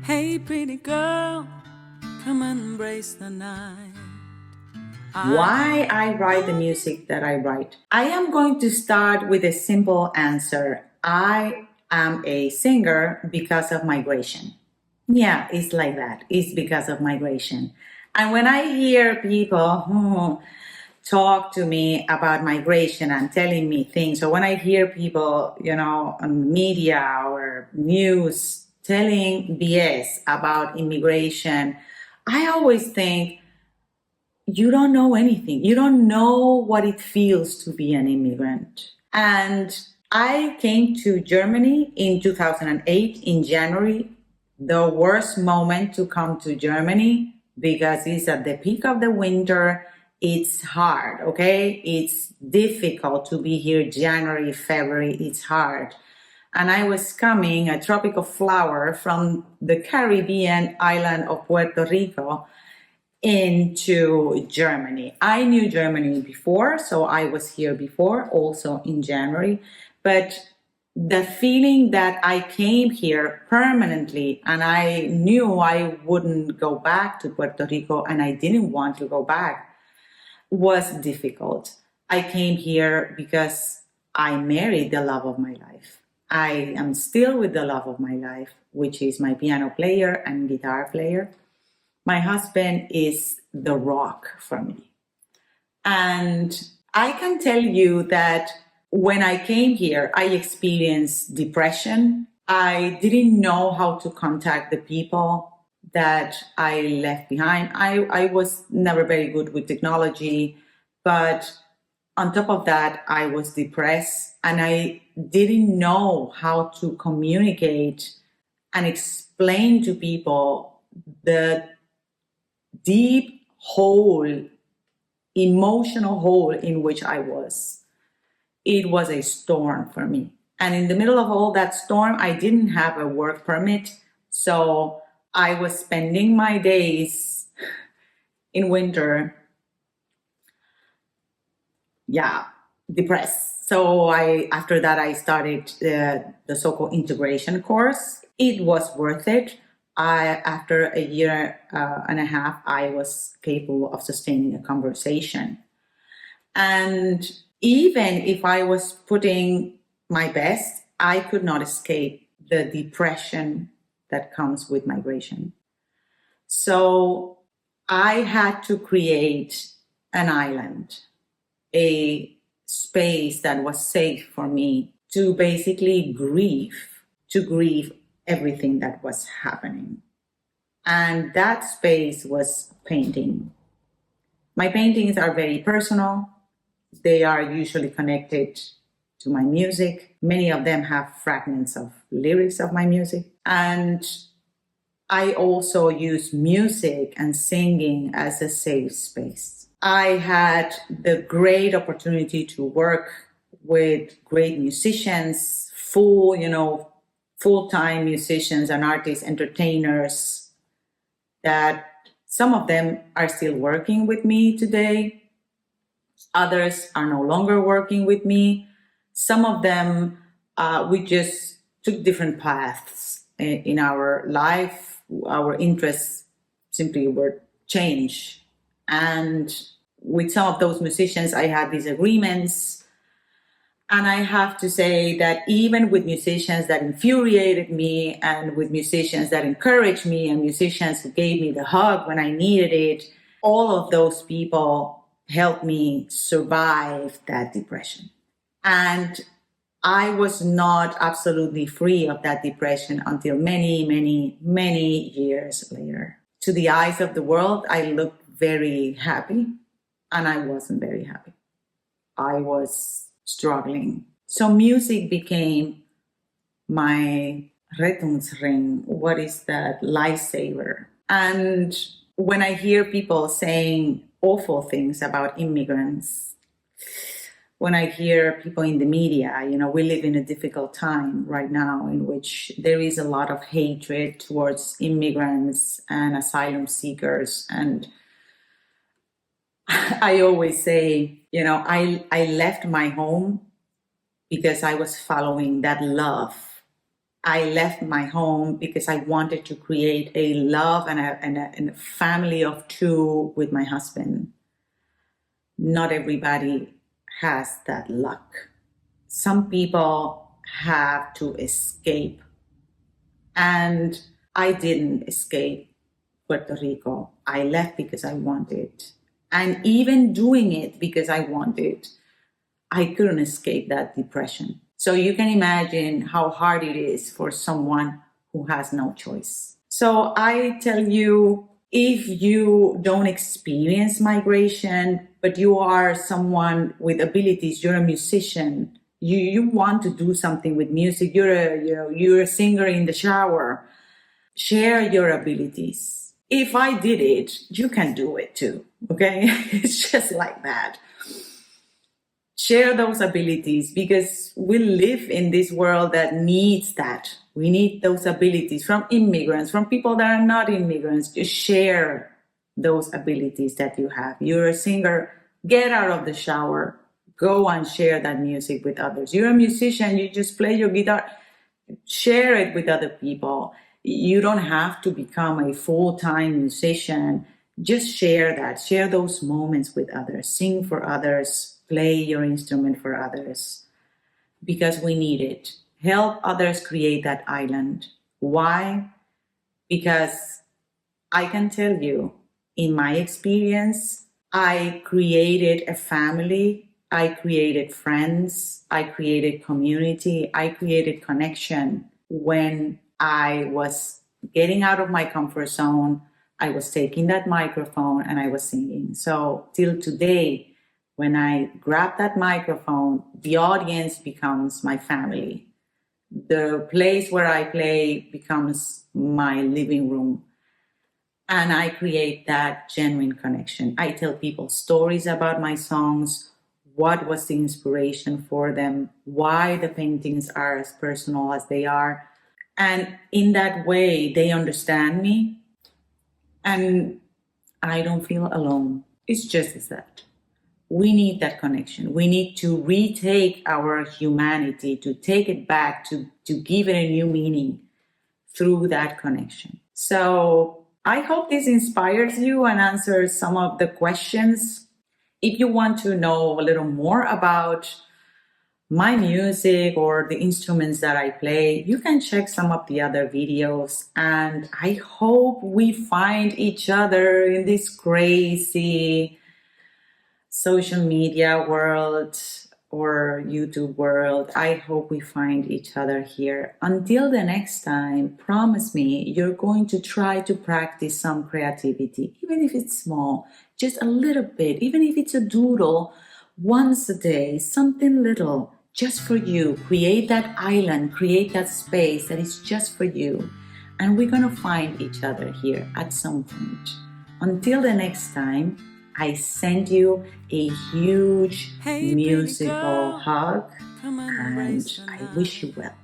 Hey, pretty girl, come and embrace the night. Why I write the music that I write. I am going to start with a simple answer. I am a singer because of migration. Yeah, it's like that. It's because of migration. And when I hear people talk to me about migration and telling me things, or when I hear people, on media or news telling BS about immigration, I always think, you don't know anything. You don't know what it feels to be an immigrant. And I came to Germany in 2008 in January, the worst moment to come to Germany because it's at the peak of the winter. It's hard, okay? It's difficult to be here January, February. It's hard. And I was coming, a tropical flower from the Caribbean island of Puerto Rico, into Germany. I knew Germany before, so I was here before, also in January. But the feeling that I came here permanently and I knew I wouldn't go back to Puerto Rico and I didn't want to go back was difficult. I came here because I married the love of my life. I am still with the love of my life, which is my piano player and guitar player. My husband is the rock for me. And I can tell you that when I came here, I experienced depression. I didn't know how to contact the people that I left behind. I was never very good with technology, but on top of that, I was depressed and I didn't know how to communicate and explain to people the deep hole, emotional hole in which I was. It was a storm for me. And in the middle of all that storm, I didn't have a work permit. So I was spending my days in winter, depressed. So after that, I started the so-called integration course. It was worth it. After a year and a half, I was capable of sustaining a conversation. And even if I was putting my best, I could not escape the depression that comes with migration. So I had to create an island, a space that was safe for me to basically grieve everything that was happening. And that space was painting. My paintings are very personal. They are usually connected to my music. Many of them have fragments of lyrics of my music. And I also use music and singing as a safe space. I had the great opportunity to work with great musicians, full-time musicians and artists, entertainers, that some of them are still working with me today. Others are no longer working with me. Some of them, we just took different paths in our life. Our interests simply were changed. And with some of those musicians, I had disagreements. And I have to say that even with musicians that infuriated me and with musicians that encouraged me and musicians who gave me the hug when I needed it, all of those people helped me survive that depression. And I was not absolutely free of that depression until many, many, many years later. To the eyes of the world, I looked very happy, and I wasn't very happy. I was struggling. So music became my Rettungsring. What is that? Lifesaver. And when I hear people saying awful things about immigrants, when I hear people in the media, we live in a difficult time right now in which there is a lot of hatred towards immigrants and asylum seekers. And I always say, I left my home because I was following that love I left my home because I wanted to create a love and a family of two with my husband. Not everybody has that luck. Some people have to escape. And I didn't escape Puerto Rico. I left because I wanted. And even doing it because I wanted, I couldn't escape that depression. So you can imagine how hard it is for someone who has no choice. So I tell you, if you don't experience migration, but you are someone with abilities, you're a musician, you want to do something with music, you're a singer in the shower, share your abilities. If I did it, you can do it too, okay? It's just like that. Share those abilities, because we live in this world that needs that. We need those abilities from immigrants, from people that are not immigrants. Just share those abilities that you have. You're a singer, get out of the shower, go and share that music with others. You're a musician, you just play your guitar, share it with other people. You don't have to become a full-time musician. Just share that, share those moments with others, sing for others, play your instrument for others, because we need it. Help others create that island. Why? Because I can tell you, in my experience, I created a family, I created friends, I created community, I created connection when I was getting out of my comfort zone. I was taking that microphone and I was singing. So till today, when I grab that microphone, the audience becomes my family. The place where I play becomes my living room. And I create that genuine connection. I tell people stories about my songs, what was the inspiration for them, why the paintings are as personal as they are. And in that way, they understand me. And I don't feel alone. It's just as that. We need that connection. We need to retake our humanity, to take it back, to give it a new meaning through that connection. So I hope this inspires you and answers some of the questions. If you want to know a little more about my music or the instruments that I play, you can check some of the other videos. And I hope we find each other in this crazy social media world or YouTube world. I hope we find each other here. Until the next time, promise me you're going to try to practice some creativity, even if it's small, just a little bit, even if it's a doodle once a day, something little, just for you. Create that island, create that space that is just for you. And we're going to find each other here at some point. Until the next time, I send you a huge musical hug, and I wish you well.